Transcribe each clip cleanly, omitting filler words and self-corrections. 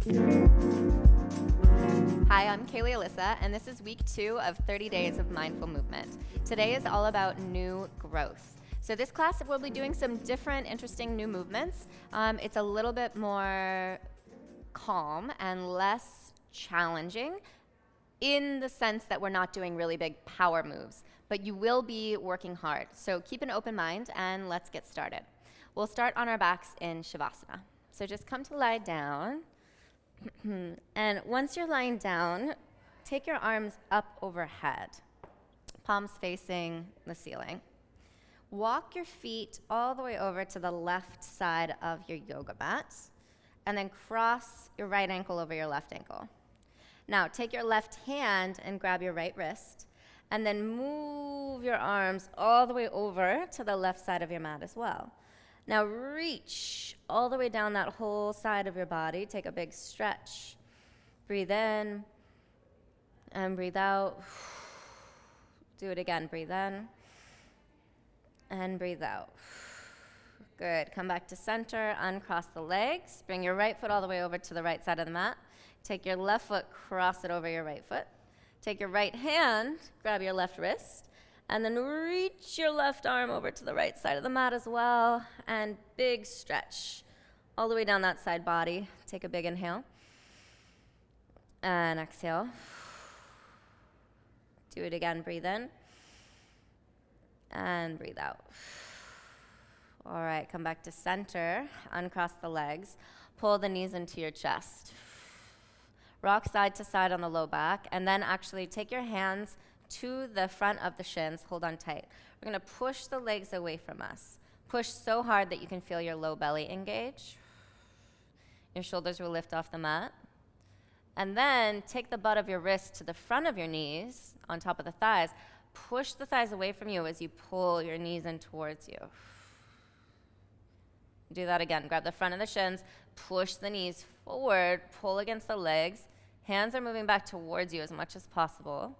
Hi, I'm Caley Alyssa, and this is week 2 of 30 Days of Mindful Movement. Today is all about new growth. So this class, we'll be doing some different, interesting new movements. It's a little bit more calm and less challenging in the sense that we're not doing really big power moves, but you will be working hard. So keep an open mind and let's get started. We'll start on our backs in Shavasana. So just come to lie down. And once you're lying down, take your arms up overhead, palms facing the ceiling. Walk your feet all the way over to the left side of your yoga mat, and then cross your right ankle over your left ankle. Now, take your left hand and grab your right wrist, and then move your arms all the way over to the left side of your mat as well. Now reach all the way down that whole side of your body. Take a big stretch. Breathe in and breathe out. Do it again. Breathe in and breathe out. Good. Come back to center. Uncross the legs. Bring your right foot all the way over to the right side of the mat. Take your left foot, cross it over your right foot. Take your right hand, grab your left wrist, and then reach your left arm over to the right side of the mat as well, and big stretch all the way down that side body. Take a big inhale, and exhale. Do it again, breathe in, and breathe out. All right, come back to center, uncross the legs, pull the knees into your chest. Rock side to side on the low back, and then actually take your hands to the front of the shins, hold on tight. We're gonna push the legs away from us. Push so hard that you can feel your low belly engage. Your shoulders will lift off the mat. And then take the butt of your wrist to the front of your knees, on top of the thighs. Push the thighs away from you as you pull your knees in towards you. Do that again. Grab the front of the shins, push the knees forward, pull against the legs. Hands are moving back towards you as much as possible.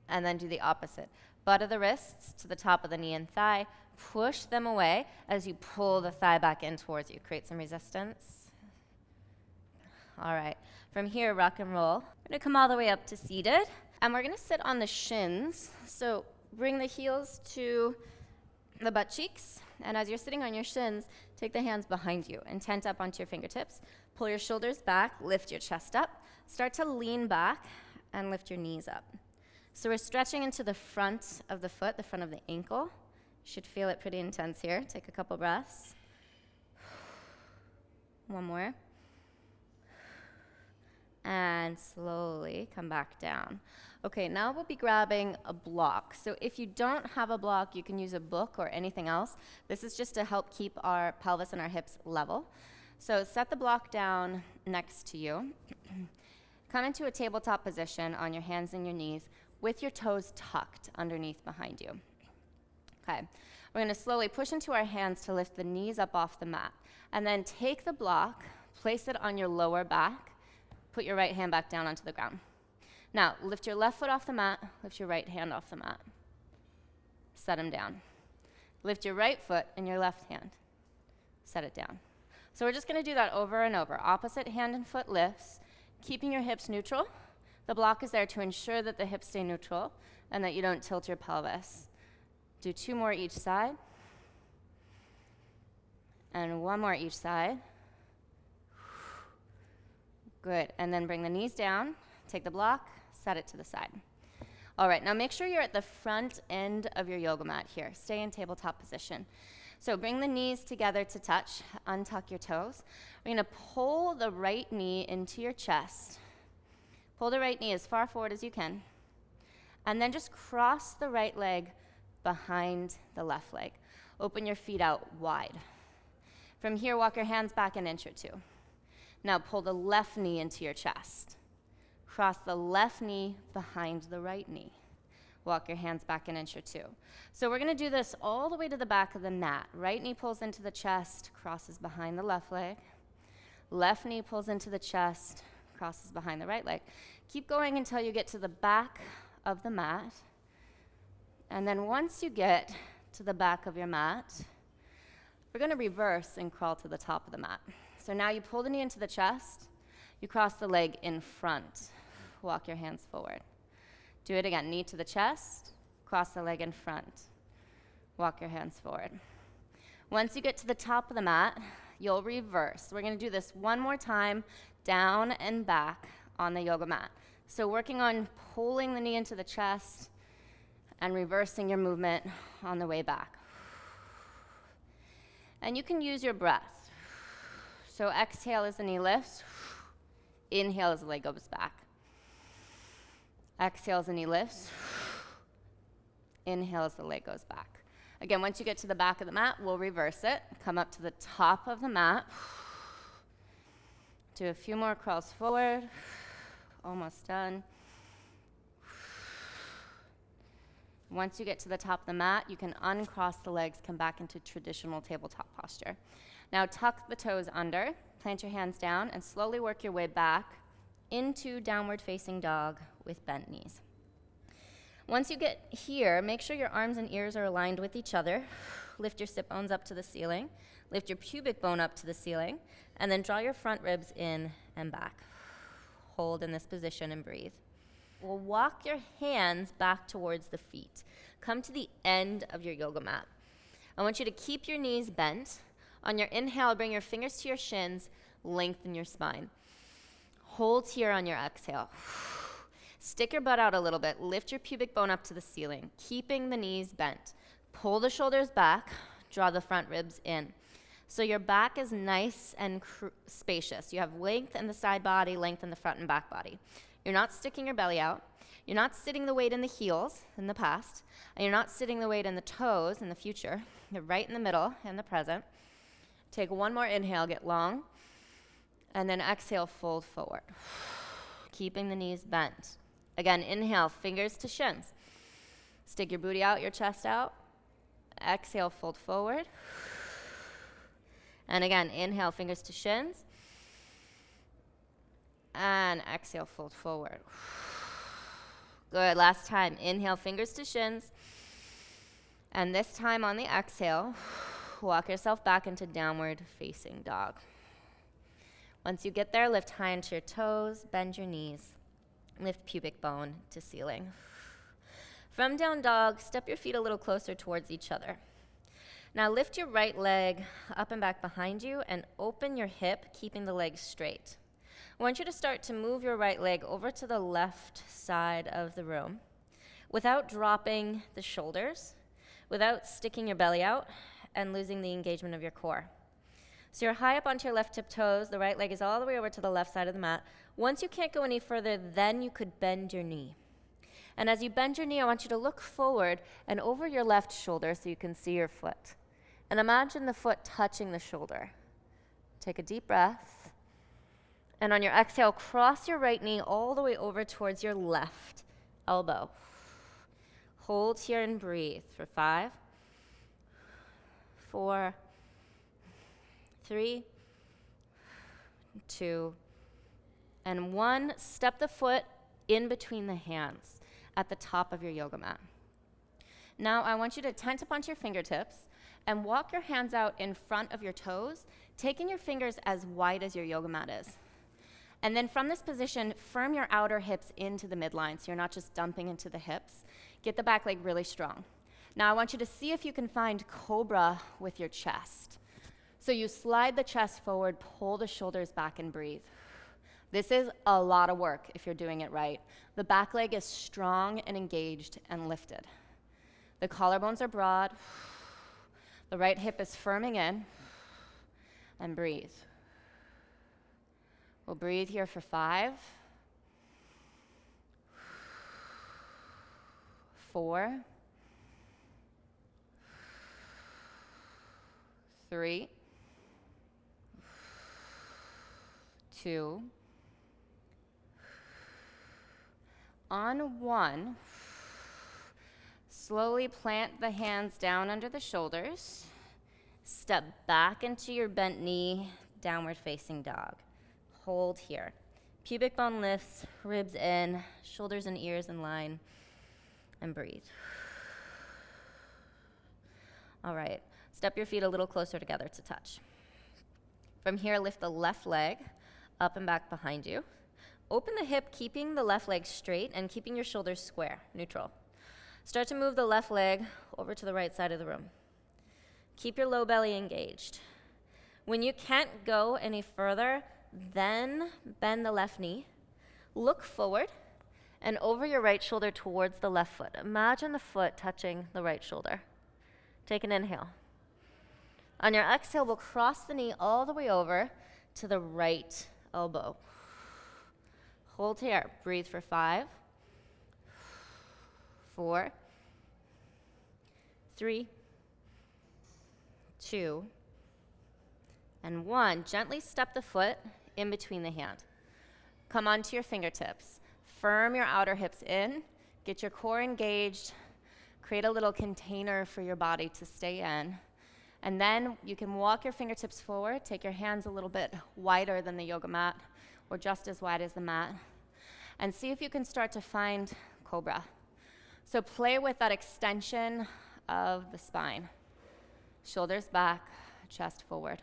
And then do the opposite. Butt of the wrists to the top of the knee and thigh. Push them away as you pull the thigh back in towards you. Create some resistance. All right. From here, rock and roll. We're going to come all the way up to seated. And we're going to sit on the shins. So bring the heels to the butt cheeks. And as you're sitting on your shins, take the hands behind you and tent up onto your fingertips. Pull your shoulders back, lift your chest up. Start to lean back and lift your knees up. So we're stretching into the front of the foot, the front of the ankle. You should feel it pretty intense here. Take a couple breaths. One more. And slowly come back down. Okay, now we'll be grabbing a block. So if you don't have a block, you can use a book or anything else. This is just to help keep our pelvis and our hips level. So set the block down next to you. Come into a tabletop position on your hands and your knees with your toes tucked underneath behind you. Okay, we're gonna slowly push into our hands to lift the knees up off the mat. And then take the block, place it on your lower back, put your right hand back down onto the ground. Now, lift your left foot off the mat, lift your right hand off the mat. Set them down. Lift your right foot and your left hand. Set it down. So we're just gonna do that over and over. Opposite hand and foot lifts, keeping your hips neutral. The block is there to ensure that the hips stay neutral and that you don't tilt your pelvis. Do 2 more each side. And 1 more each side. Good, and then bring the knees down, take the block, set it to the side. All right, now make sure you're at the front end of your yoga mat here. Stay in tabletop position. So bring the knees together to touch, untuck your toes. We're gonna pull the right knee into your chest. Pull the right knee as far forward as you can. And then just cross the right leg behind the left leg. Open your feet out wide. From here, walk your hands back an inch or 2. Now pull the left knee into your chest. Cross the left knee behind the right knee. Walk your hands back an inch or 2. So we're gonna do this all the way to the back of the mat. Right knee pulls into the chest, crosses behind the left leg. Left knee pulls into the chest, crosses behind the right leg. Keep going until you get to the back of the mat. And then once you get to the back of your mat, we're gonna reverse and crawl to the top of the mat. So now you pull the knee into the chest, you cross the leg in front. Walk your hands forward. Do it again, knee to the chest, cross the leg in front. Walk your hands forward. Once you get to the top of the mat, you'll reverse. We're gonna do this one more time, down and back on the yoga mat. So working on pulling the knee into the chest and reversing your movement on the way back. And you can use your breath. So exhale as the knee lifts, inhale as the leg goes back. Exhale as the knee lifts, inhale as the leg goes back. Again, once you get to the back of the mat, we'll reverse it. Come up to the top of the mat. Do a few more crawls forward. Almost done. Once you get to the top of the mat, you can uncross the legs, come back into traditional tabletop posture. Now tuck the toes under, plant your hands down, and slowly work your way back into downward facing dog with bent knees. Once you get here, make sure your arms and ears are aligned with each other. Lift your sit bones up to the ceiling. Lift your pubic bone up to the ceiling. And then draw your front ribs in and back. Hold in this position and breathe. We'll walk your hands back towards the feet. Come to the end of your yoga mat. I want you to keep your knees bent. On your inhale, bring your fingers to your shins. Lengthen your spine. Hold here on your exhale. Stick your butt out a little bit. Lift your pubic bone up to the ceiling, keeping the knees bent. Pull the shoulders back. Draw the front ribs in. So your back is nice and spacious. You have length in the side body, length in the front and back body. You're not sticking your belly out. You're not sitting the weight in the heels in the past. And you're not sitting the weight in the toes in the future. You're right in the middle in the present. Take one more inhale, get long. And then exhale, fold forward. Keeping the knees bent. Again, inhale, fingers to shins. Stick your booty out, your chest out. Exhale, fold forward. And again, inhale, fingers to shins. And exhale, fold forward. Good, last time. Inhale, fingers to shins. And this time on the exhale, walk yourself back into downward facing dog. Once you get there, lift high into your toes, bend your knees. Lift pubic bone to ceiling. From down dog, step your feet a little closer towards each other. Now lift your right leg up and back behind you and open your hip, keeping the leg straight. I want you to start to move your right leg over to the left side of the room without dropping the shoulders, without sticking your belly out and losing the engagement of your core. So you're high up onto your left tip toes, the right leg is all the way over to the left side of the mat. Once you can't go any further, then you could bend your knee. And as you bend your knee, I want you to look forward and over your left shoulder so you can see your foot. And imagine the foot touching the shoulder. Take a deep breath. And on your exhale, cross your right knee all the way over towards your left elbow. Hold here and breathe for 5, 4, 3, 2, and 1. Step the foot in between the hands at the top of your yoga mat. Now I want you to tense up onto your fingertips and walk your hands out in front of your toes, taking your fingers as wide as your yoga mat is. And then from this position, firm your outer hips into the midline so you're not just dumping into the hips. Get the back leg really strong. Now I want you to see if you can find cobra with your chest. So you slide the chest forward, pull the shoulders back, and breathe. This is a lot of work if you're doing it right. The back leg is strong and engaged and lifted. The collarbones are broad. The right hip is firming in. And breathe. We'll breathe here for 5, 4, 3, 2. On 1, slowly plant the hands down under the shoulders. Step back into your bent knee, downward facing dog. Hold here. Pubic bone lifts, ribs in, shoulders and ears in line, and breathe. All right, step your feet a little closer together to touch. From here, lift the left leg up and back behind you. Open the hip, keeping the left leg straight and keeping your shoulders square, neutral. Start to move the left leg over to the right side of the room. Keep your low belly engaged. When you can't go any further, then bend the left knee. Look forward and over your right shoulder towards the left foot. Imagine the foot touching the right shoulder. Take an inhale. On your exhale, we'll cross the knee all the way over to the right elbow. Hold here. Breathe for 5, 4, 3, 2, and 1. Gently step the foot in between the hand. Come onto your fingertips. Firm your outer hips in. Get your core engaged. Create a little container for your body to stay in. And then you can walk your fingertips forward. Take your hands a little bit wider than the yoga mat, or just as wide as the mat. And see if you can start to find cobra. So play with that extension of the spine. Shoulders back, chest forward.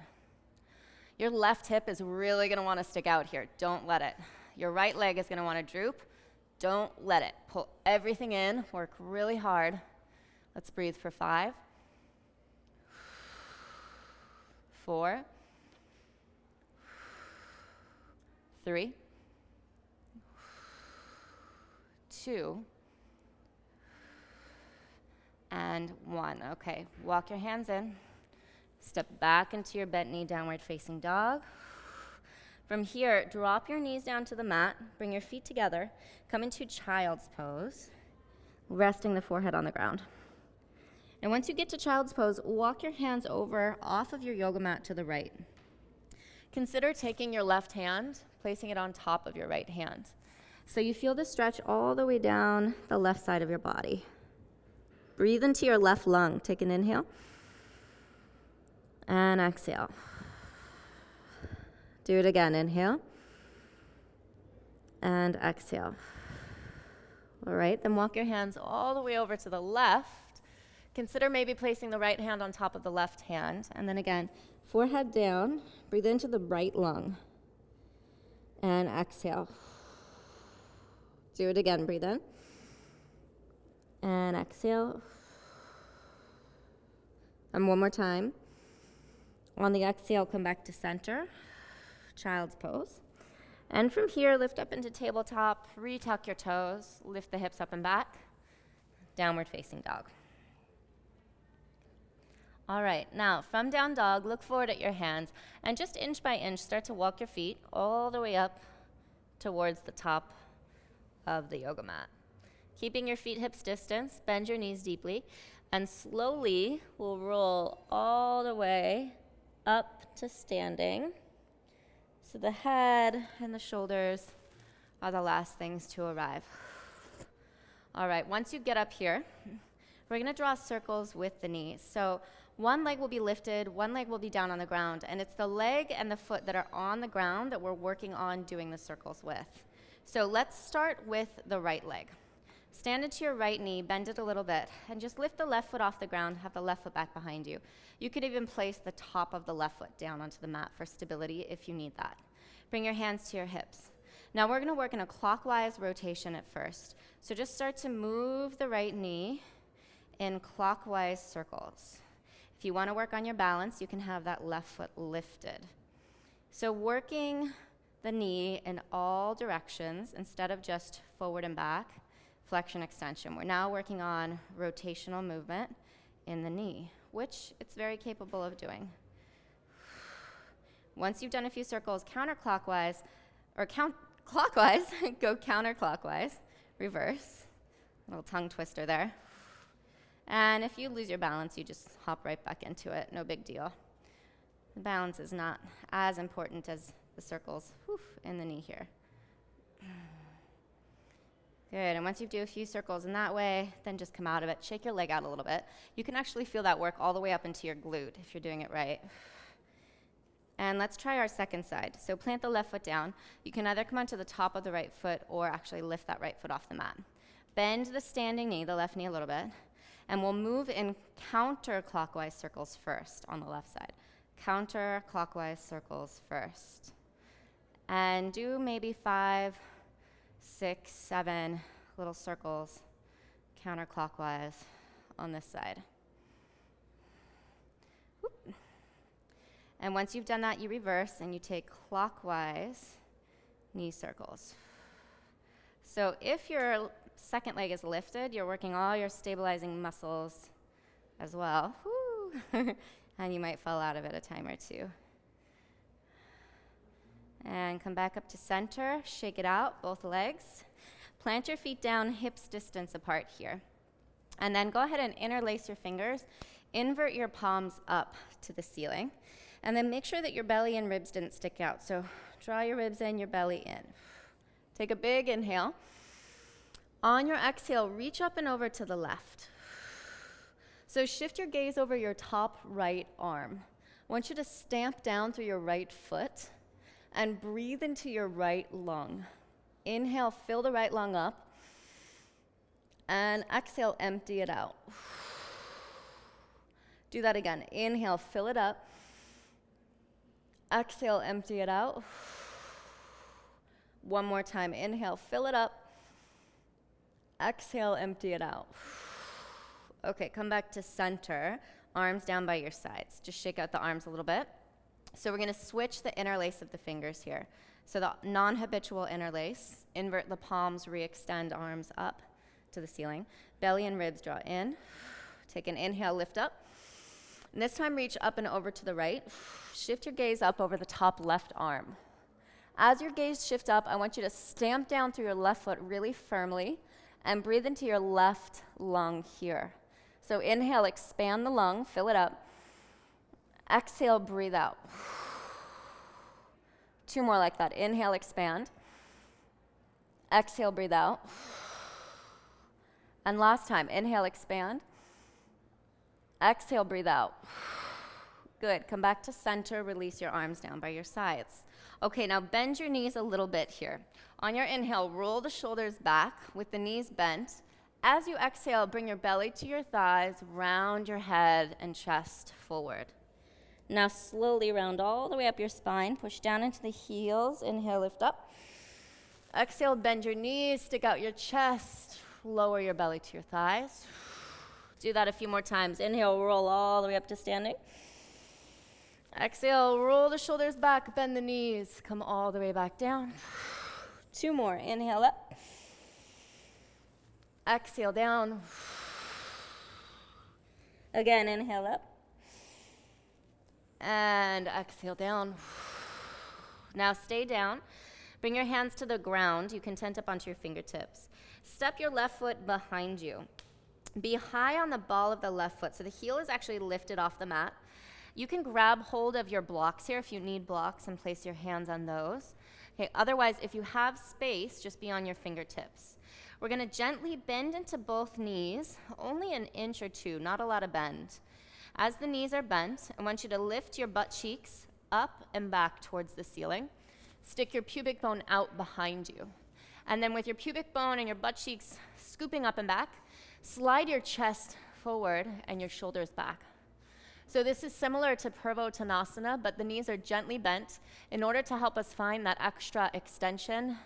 Your left hip is really going to want to stick out here. Don't let it. Your right leg is going to want to droop. Don't let it. Pull everything in. Work really hard. Let's breathe for 5, 4, 3, 2, and 1. Okay, walk your hands in. Step back into your bent knee, downward facing dog. From here, drop your knees down to the mat. Bring your feet together. Come into child's pose, resting the forehead on the ground. And once you get to child's pose, walk your hands over off of your yoga mat to the right. Consider taking your left hand, placing it on top of your right hand. So you feel the stretch all the way down the left side of your body. Breathe into your left lung. Take an inhale. And exhale. Do it again. Inhale. And exhale. All right, then walk your hands all the way over to the left. Consider maybe placing the right hand on top of the left hand. And then again, forehead down. Breathe into the right lung. And exhale. Do it again. Breathe in. And exhale. And one more time. On the exhale, come back to center. Child's pose. And from here, lift up into tabletop. Retuck your toes. Lift the hips up and back. Downward facing dog. All right, now from down dog, look forward at your hands, and just inch by inch, start to walk your feet all the way up towards the top of the yoga mat. Keeping your feet hips distance, bend your knees deeply, and slowly we'll roll all the way up to standing. So the head and the shoulders are the last things to arrive. All right, once you get up here, we're gonna draw circles with the knees. So one leg will be lifted, one leg will be down on the ground, and it's the leg and the foot that are on the ground that we're working on doing the circles with. So let's start with the right leg. Stand into your right knee, bend it a little bit, and just lift the left foot off the ground, have the left foot back behind you. You could even place the top of the left foot down onto the mat for stability if you need that. Bring your hands to your hips. Now we're gonna work in a clockwise rotation at first. So just start to move the right knee in clockwise circles. If you wanna work on your balance, you can have that left foot lifted. So working the knee in all directions instead of just forward and back, flexion, extension. We're now working on rotational movement in the knee, which it's very capable of doing. Once you've done a few circles counterclockwise, or clockwise, go counterclockwise, reverse. Little tongue twister there. And if you lose your balance, you just hop right back into it, no big deal. The balance is not as important as the circles in the knee here. Good, and once you do a few circles in that way, then just come out of it. Shake your leg out a little bit. You can actually feel that work all the way up into your glute if you're doing it right. And let's try our second side. So plant the left foot down. You can either come onto the top of the right foot or actually lift that right foot off the mat. Bend the standing knee, the left knee a little bit, and we'll move in counterclockwise circles first on the left side. counterclockwise circles first. And do maybe 5, 6, 7 little circles counterclockwise on this side. Whoop. And once you've done that, you reverse and you take clockwise knee circles. So if your second leg is lifted, you're working all your stabilizing muscles as well. Woo. And you might fall out of it a time or two. And come back up to center, shake it out, both legs. Plant your feet down, hips distance apart here. And then go ahead and interlace your fingers. Invert your palms up to the ceiling. And then make sure that your belly and ribs didn't stick out. So draw your ribs in, your belly in. Take a big inhale. On your exhale, reach up and over to the left. So shift your gaze over your top right arm. I want you to stamp down through your right foot and breathe into your right lung. Inhale, fill the right lung up. And exhale, empty it out. Do that again. Inhale, fill it up. Exhale, empty it out. One more time. Inhale, fill it up. Exhale, empty it out. Okay, come back to center. Arms down by your sides. Just shake out the arms a little bit. So we're going to switch the interlace of the fingers here. So the non-habitual interlace, invert the palms, re-extend arms up to the ceiling. Belly and ribs draw in. Take an inhale, lift up. And this time reach up and over to the right. Shift your gaze up over the top left arm. As your gaze shifts up, I want you to stamp down through your left foot really firmly and breathe into your left lung here. So inhale, expand the lung, fill it up. Exhale, breathe out. 2 more like that. Inhale, expand. Exhale, breathe out. And last time, inhale, expand. Exhale, breathe out. Good. Come back to center. Release your arms down by your sides. Okay, now bend your knees a little bit here. On your inhale, roll the shoulders back with the knees bent. As you exhale, bring your belly to your thighs, round your head and chest forward. Now slowly round all the way up your spine. Push down into the heels. Inhale, lift up. Exhale, bend your knees, stick out your chest, lower your belly to your thighs. Do that a few more times. Inhale, roll all the way up to standing. Exhale, roll the shoulders back, bend the knees, come all the way back down. 2 more. Inhale up. Exhale down. Again, inhale up. And exhale down. Now stay down. Bring your hands to the ground. You can tent up onto your fingertips. Step your left foot behind you. Be high on the ball of the left foot. So the heel is actually lifted off the mat. You can grab hold of your blocks here if you need blocks and place your hands on those. Okay, otherwise, if you have space, just be on your fingertips. We're going to gently bend into both knees, only an inch or 2, not a lot of bend. As the knees are bent, I want you to lift your butt cheeks up and back towards the ceiling. Stick your pubic bone out behind you. And then with your pubic bone and your butt cheeks scooping up and back, slide your chest forward and your shoulders back. So this is similar to Purvottanasana, but the knees are gently bent in order to help us find that extra extension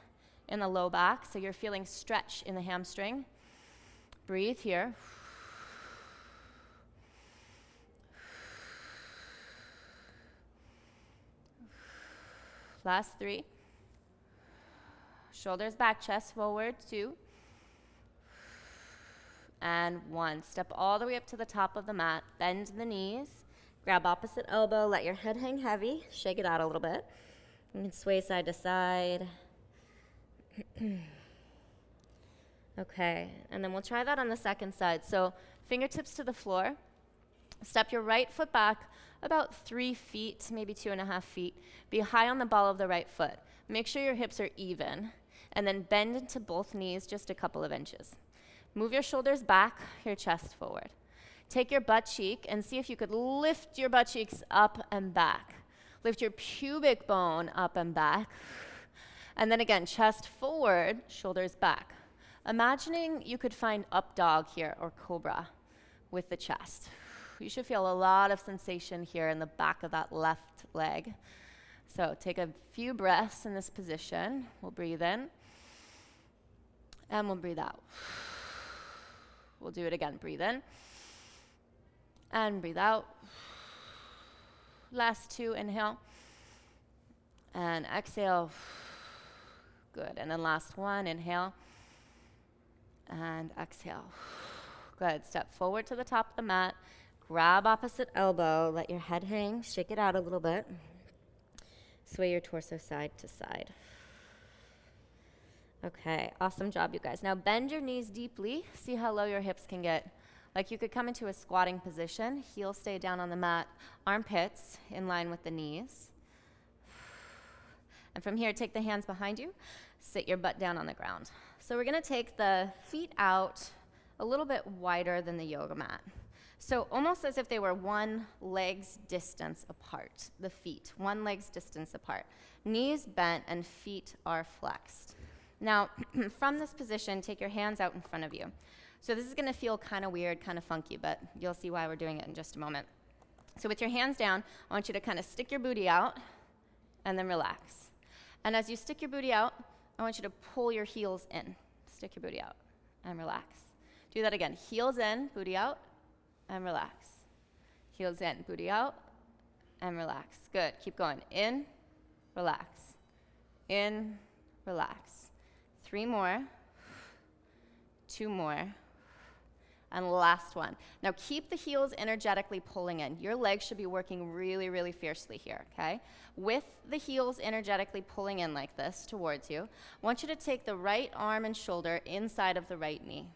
in the low back, so you're feeling stretch in the hamstring. Breathe here. Last 3. Shoulders back, chest forward. 2. And 1. Step all the way up to the top of the mat. Bend the knees. Grab opposite elbow. Let your head hang heavy. Shake it out a little bit. You can sway side to side. Okay, and then we'll try that on the second side. So fingertips to the floor. Step your right foot back about 3 feet, maybe 2.5 feet. Be high on the ball of the right foot. Make sure your hips are even. And then bend into both knees just a couple of inches. Move your shoulders back, your chest forward. Take your butt cheek and see if you could lift your butt cheeks up and back. Lift your pubic bone up and back. And then again, chest forward, shoulders back. Imagining you could find up dog here or cobra with the chest. You should feel a lot of sensation here in the back of that left leg. So take a few breaths in this position. We'll breathe in, and we'll breathe out. We'll do it again. Breathe in, and breathe out. Last two, inhale, and exhale. Good, and then last one, inhale, and exhale. Good, step forward to the top of the mat, grab opposite elbow, let your head hang, shake it out a little bit. Sway your torso side to side. Okay, awesome job, you guys. Now bend your knees deeply. See how low your hips can get. Like you could come into a squatting position. Heels stay down on the mat. Armpits in line with the knees. And from here, take the hands behind you. Sit your butt down on the ground. So we're going to take the feet out a little bit wider than the yoga mat. So almost as if they were one leg's distance apart, the feet, one leg's distance apart. Knees bent and feet are flexed. Now, from this position, take your hands out in front of you. So this is going to feel kind of weird, kind of funky, but you'll see why we're doing it in just a moment. So with your hands down, I want you to kind of stick your booty out and then relax. And as you stick your booty out, I want you to pull your heels in. Stick your booty out and relax. Do that again. Heels in, booty out, and relax. Heels in, booty out, and relax. Good. Keep going. In, relax. In, relax. 3 more. 2 more. And last one. Now keep the heels energetically pulling in. Your legs should be working really, really fiercely here, okay? With the heels energetically pulling in like this towards you, I want you to take the right arm and shoulder inside of the right knee.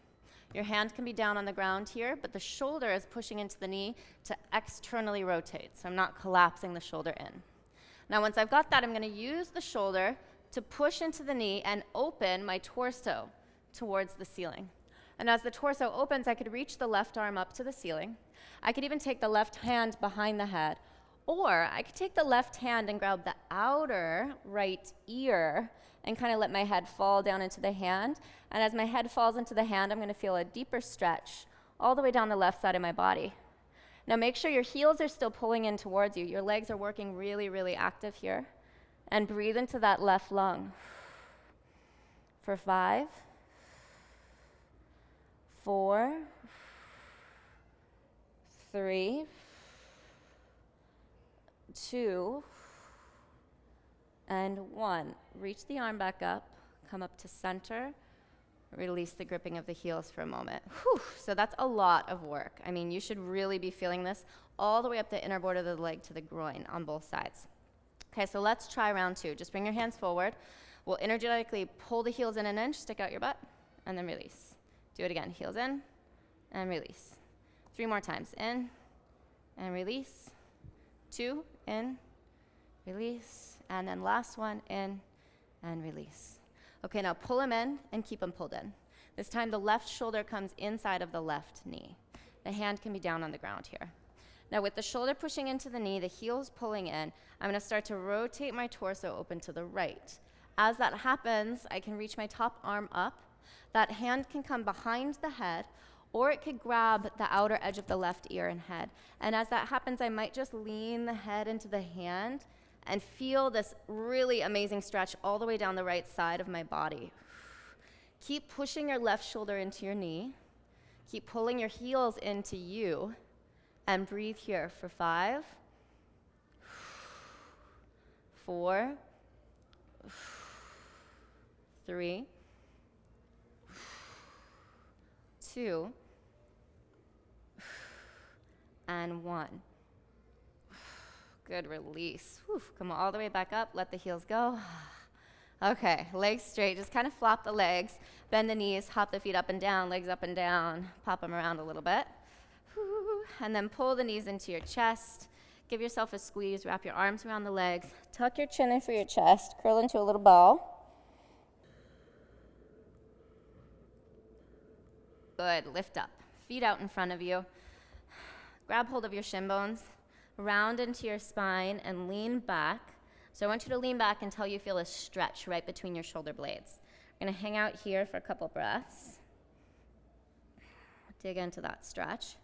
Your hand can be down on the ground here, but the shoulder is pushing into the knee to externally rotate, so I'm not collapsing the shoulder in. Now once I've got that, I'm going to use the shoulder to push into the knee and open my torso towards the ceiling. And as the torso opens, I could reach the left arm up to the ceiling. I could even take the left hand behind the head, or I could take the left hand and grab the outer right ear and kind of let my head fall down into the hand. And as my head falls into the hand, I'm going to feel a deeper stretch all the way down the left side of my body. Now make sure your heels are still pulling in towards you. Your legs are working really, really active here. And breathe into that left lung. For 5, 4, 3, 2, and 1. Reach the arm back up, come up to center, release the gripping of the heels for a moment. Whew. So that's a lot of work. I mean, you should really be feeling this all the way up the inner border of the leg to the groin on both sides. Okay, so let's try round 2. Just bring your hands forward. We'll energetically pull the heels in an inch, stick out your butt, and then release. Do it again. Heels in and release. 3 more times. In and release. 2, in, release. And then last one, in and release. Okay, now pull them in and keep them pulled in. This time the left shoulder comes inside of the left knee. The hand can be down on the ground here. Now with the shoulder pushing into the knee, the heels pulling in, I'm going to start to rotate my torso open to the right. As that happens, I can reach my top arm up. That hand can come behind the head, or it could grab the outer edge of the left ear and head. And as that happens, I might just lean the head into the hand and feel this really amazing stretch all the way down the right side of my body. Keep pushing your left shoulder into your knee. Keep pulling your heels into you. And breathe here for 5, 4, 3, 2, and 1. Good, release. Whew. Come all the way back up, let the heels go. Okay, legs straight, just kind of flop the legs, bend the knees, hop the feet up and down, legs up and down, pop them around a little bit. And then pull the knees into your chest. Give yourself a squeeze, wrap your arms around the legs, tuck your chin in for your chest, curl into a little ball. Good, lift up, feet out in front of you. Grab hold of your shin bones, round into your spine and lean back. So I want you to lean back until you feel a stretch right between your shoulder blades. We're gonna hang out here for a couple breaths. Dig into that stretch.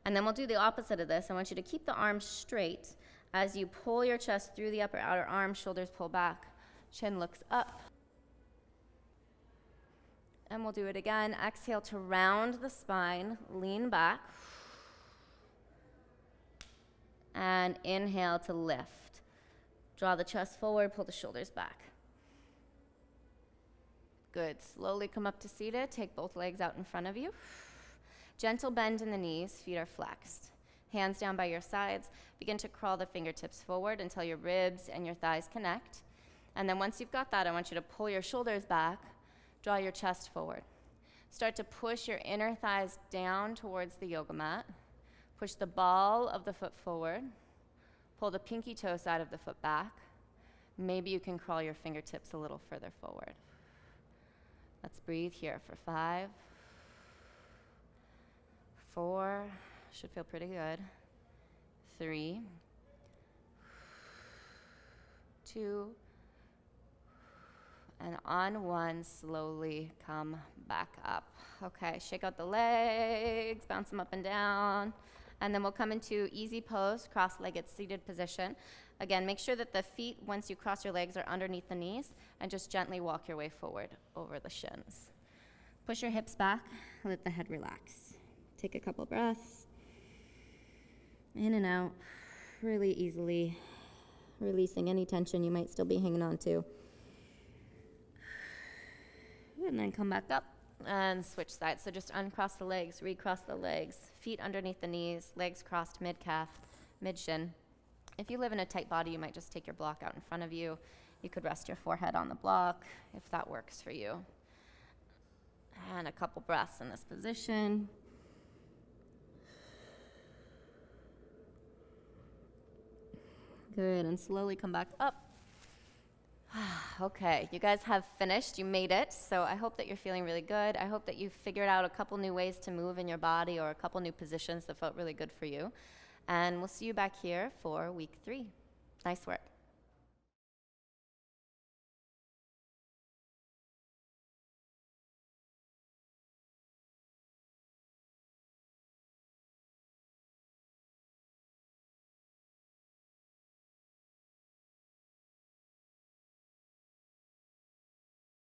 And then we'll do the opposite of this. I want you to keep the arms straight as you pull your chest through the upper outer arm, shoulders pull back, chin looks up. And we'll do it again. Exhale to round the spine, lean back. And inhale to lift. Draw the chest forward, pull the shoulders back. Good. Slowly come up to seated. Take both legs out in front of you. Gentle bend in the knees, feet are flexed. Hands down by your sides. Begin to crawl the fingertips forward until your ribs and your thighs connect. And then once you've got that, I want you to pull your shoulders back, draw your chest forward. Start to push your inner thighs down towards the yoga mat. Push the ball of the foot forward. Pull the pinky toe side of the foot back. Maybe you can crawl your fingertips a little further forward. Let's breathe here for 5, 4, should feel pretty good. 3, 2, and on 1, slowly come back up. Okay, shake out the legs, bounce them up and down. And then we'll come into easy pose, cross-legged seated position. Again, make sure that the feet, once you cross your legs, are underneath the knees, and just gently walk your way forward over the shins. Push your hips back, let the head relax. Take a couple breaths. In and out, really easily, releasing any tension you might still be hanging on to. And then come back up and switch sides. So just uncross the legs, recross the legs, feet underneath the knees, legs crossed mid-calf, mid-shin. If you live in a tight body, you might just take your block out in front of you. You could rest your forehead on the block if that works for you. And a couple breaths in this position. Good, and slowly come back up. Okay, you guys have finished, you made it, so I hope that you're feeling really good. I hope that you've figured out a couple new ways to move in your body or a couple new positions that felt really good for you. And we'll see you back here for week 3. Nice work.